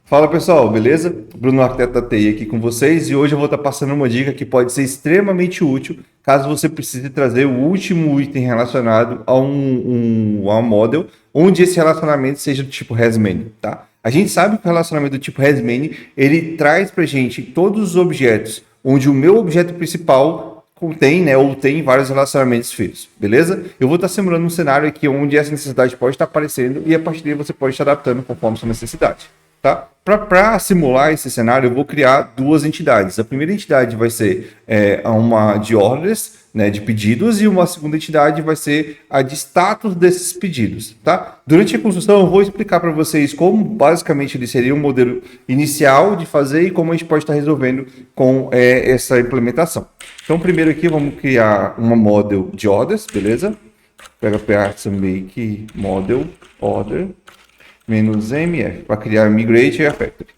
Fala pessoal, beleza? Bruno Arquiteto da TI aqui com vocês e hoje eu vou estar passando uma dica que pode ser extremamente útil caso você precise trazer o último item relacionado a um model onde esse relacionamento seja do tipo has-many, tá? A gente sabe que o relacionamento do tipo has-many ele traz pra gente todos os objetos onde o meu objeto principal contém, né, ou tem vários relacionamentos feitos, beleza? Eu vou estar simulando um cenário aqui onde essa necessidade pode estar aparecendo e a partir daí você pode estar adaptando conforme sua necessidade. Tá? Para simular esse cenário, eu vou criar duas entidades. A primeira entidade vai ser uma de orders, né, de pedidos, e uma segunda entidade vai ser a de status desses pedidos. Tá? Durante a construção, eu vou explicar para vocês como basicamente ele seria um modelo inicial de fazer e como a gente pode estar resolvendo com essa implementação. Então, primeiro aqui, vamos criar uma model de orders, beleza? PHP Artisan Make Model Order "-mf" para criar Migrate e a Factory.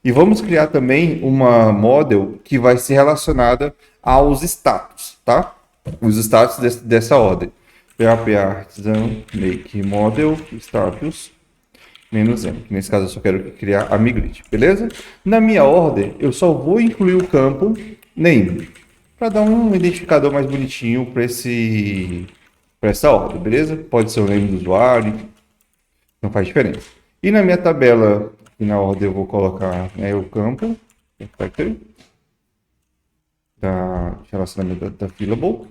E vamos criar também uma model que vai ser relacionada aos status, tá? Os status dessa ordem. PHP Artisan Make Model Status "-m", que nesse caso eu só quero criar a Migrate, beleza? Na minha ordem, eu só vou incluir o campo name, para dar um identificador mais bonitinho para essa ordem, beleza? Pode ser o nome do usuário, não faz diferença. E na minha tabela, e na ordem eu vou colocar, né, o campo factory da relacionamento da fillable.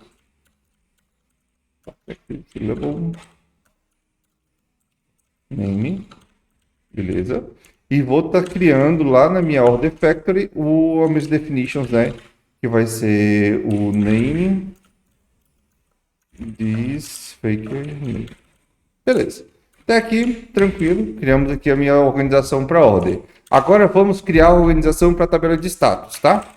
Fillable name, beleza? E vou estar criando lá na minha order factory as minhas definitions, né? Que vai ser o name this faker name. Beleza. Até aqui, tranquilo, criamos aqui a minha organização para ordem. Agora vamos criar a organização para a tabela de status, tá?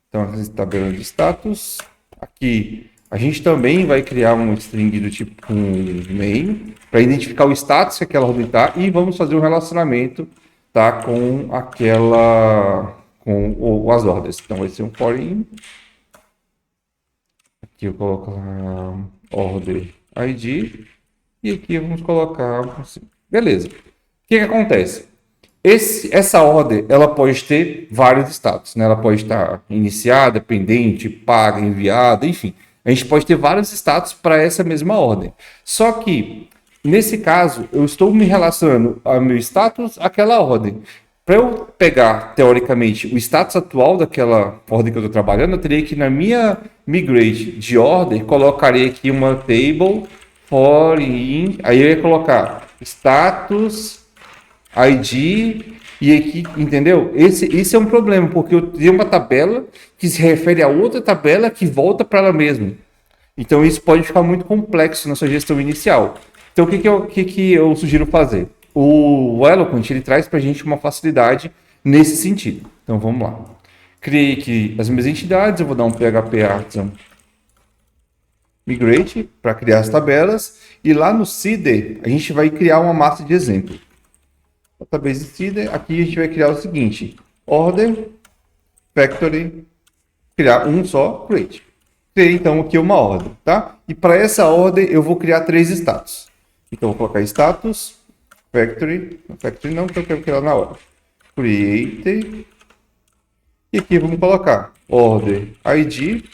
Então, a tabela de status, aqui a gente também vai criar um string do tipo main, para identificar o status que aquela ordem está, e vamos fazer um relacionamento, tá, com as ordens. Então, vai ser um foreign, aqui eu coloco a order ID, e aqui vamos colocar assim. Beleza. O que acontece? Essa ordem ela pode ter vários status, né? Ela pode estar iniciada, pendente, paga, enviada, enfim. A gente pode ter vários status para essa mesma ordem. Só que, nesse caso, eu estou me relacionando ao meu status àquela ordem. Para eu pegar, teoricamente, o status atual daquela ordem que eu estou trabalhando, eu teria que, na minha migrate de ordem, colocaria aqui uma table aí eu ia colocar status, ID e aqui, entendeu? Esse é um problema, porque eu tenho uma tabela que se refere a outra tabela que volta para ela mesma. Então isso pode ficar muito complexo na sua gestão inicial. Então o que eu sugiro fazer? O Eloquent ele traz para a gente uma facilidade nesse sentido. Então vamos lá. Criei aqui as minhas entidades, eu vou dar um PHP Artisan Migrate para criar as tabelas e lá no seeder a gente vai criar uma massa de exemplo. Database seeder, aqui a gente vai criar o seguinte: order factory, criar um só create. Criei então aqui uma ordem, tá? E para essa ordem eu vou criar 3 status. Então vou colocar status factory não, porque eu quero criar na hora. Create e aqui vamos colocar order ID.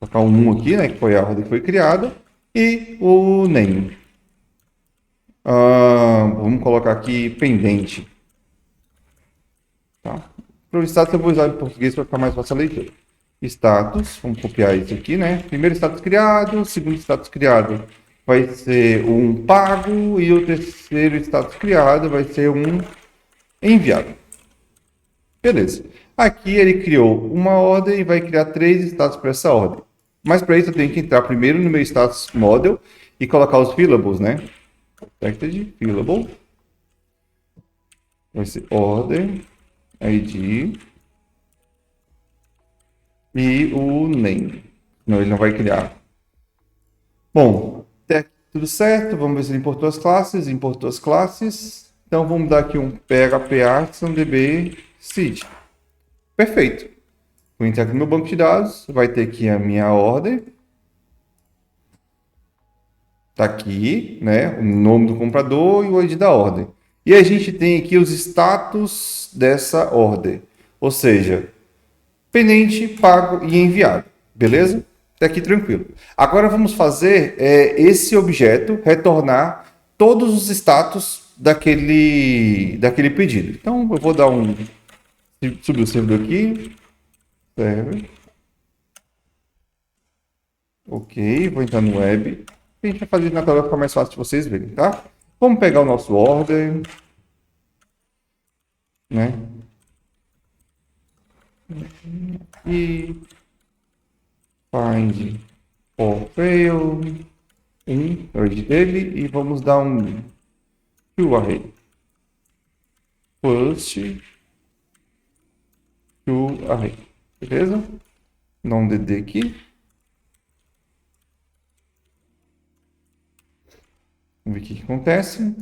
Colocar um 1 aqui, né, que foi a ordem que foi criada, e o name. Vamos colocar aqui pendente. Tá? Para o status eu vou usar em português para ficar mais fácil a leitura. Status, vamos copiar isso aqui, né? Primeiro status criado, segundo status criado vai ser um pago e o terceiro status criado vai ser um enviado. Beleza. Aqui ele criou uma ordem e vai criar 3 status para essa ordem. Mas para isso eu tenho que entrar primeiro no meu status model e colocar os fillables, né? Protected fillable. Vai ser order, ID e o name. Não, ele não vai criar. Bom, até aqui tudo certo. Vamos ver se ele importou as classes. Importou as classes. Então vamos dar aqui um PHP Artisan DB seed. Perfeito. Vou entrar aqui no meu banco de dados, vai ter aqui a minha ordem. Tá aqui, né, o nome do comprador e o ID da ordem. E a gente tem aqui os status dessa ordem, ou seja, pendente, pago e enviado, beleza? Até aqui tranquilo. Agora vamos fazer esse objeto retornar todos os status daquele pedido. Então eu vou dar subir o servidor aqui, server. Ok, vou entrar no web. A gente vai fazer na tela para ficar mais fácil de vocês verem, tá? Vamos pegar o nosso order, né? E find for fail origem dele e vamos dar um to array first to array, beleza? Dá um dd aqui. Vamos ver o que acontece.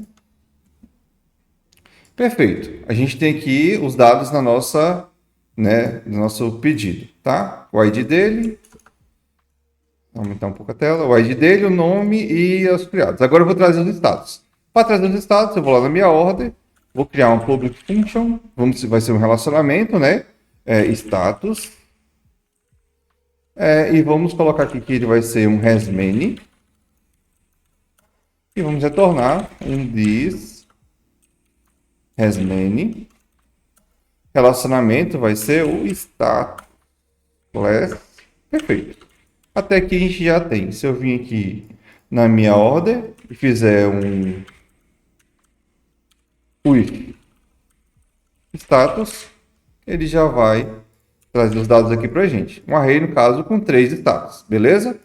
Perfeito. A gente tem aqui os dados na nossa, né, do nosso pedido, tá? O ID dele. Vou aumentar um pouco a tela. O ID dele, o nome e os criados. Agora eu vou trazer os status. Para trazer os status, eu vou lá na minha ordem, vou criar um public function. Vai ser um relacionamento, né? Status. E vamos colocar aqui que ele vai ser um hasMany. E vamos retornar um this hasMany. Relacionamento vai ser o status class. Perfeito. Até aqui a gente já tem. Se eu vir aqui na minha ordem e fizer um with status, ele já vai trazer os dados aqui para a gente. Um array, no caso, com 3 status. Beleza?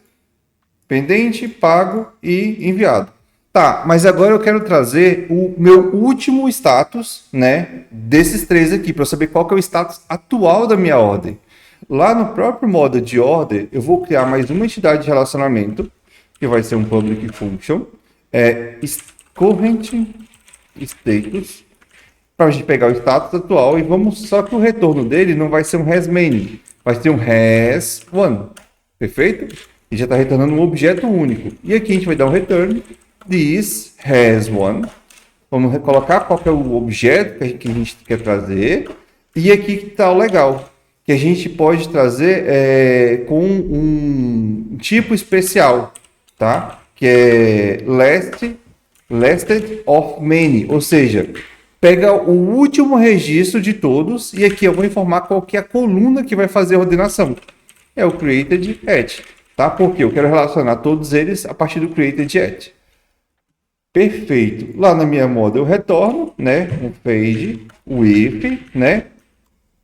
Pendente, pago e enviado. Tá, mas agora eu quero trazer o meu último status, né, desses 3 aqui, para eu saber qual que é o status atual da minha ordem. Lá no próprio modo de order, eu vou criar mais uma entidade de relacionamento, que vai ser um public function, current status, para a gente pegar o status atual, e só que o retorno dele não vai ser um hasMany, vai ser um has1, perfeito? E já está retornando um objeto único. E aqui a gente vai dar um return, this has1, vamos colocar qual que é o objeto que a gente quer trazer, e aqui que está o legal, que a gente pode trazer com um tipo especial, tá? Que é lasted of many, ou seja, pega o último registro de todos e aqui eu vou informar qual que é a coluna que vai fazer a ordenação. É o created at, tá? Porque eu quero relacionar todos eles a partir do created at. Perfeito. Lá na minha moda eu retorno, né? Um fade with, né?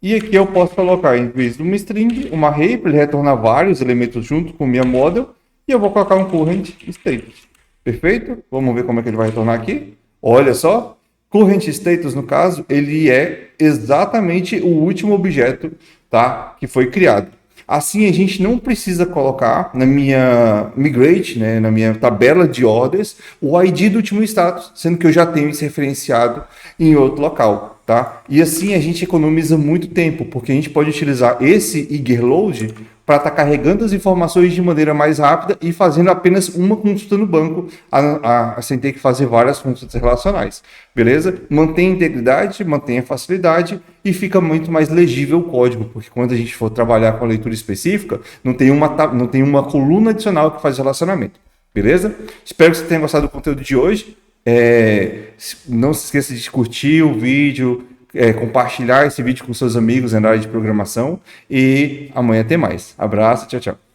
E aqui eu posso colocar, em vez de uma string, uma array, para ele retornar vários elementos junto com minha model. E eu vou colocar um current status. Perfeito? Vamos ver como é que ele vai retornar aqui. Olha só. Current status, no caso, ele é exatamente o último objeto, tá, que foi criado. Assim, a gente não precisa colocar na minha migrate, né, na minha tabela de ordens, o ID do último status, sendo que eu já tenho isso referenciado em outro local, tá? E assim a gente economiza muito tempo, porque a gente pode utilizar esse eagerload para estar carregando as informações de maneira mais rápida e fazendo apenas uma consulta no banco, sem ter que fazer várias consultas relacionais, beleza? Mantém a integridade, mantém a facilidade e fica muito mais legível o código, porque quando a gente for trabalhar com a leitura específica, não tem uma coluna adicional que faz relacionamento, beleza? Espero que você tenha gostado do conteúdo de hoje. Não se esqueça de curtir o vídeo, compartilhar esse vídeo com seus amigos na área de programação e amanhã tem mais. Abraço, tchau, tchau.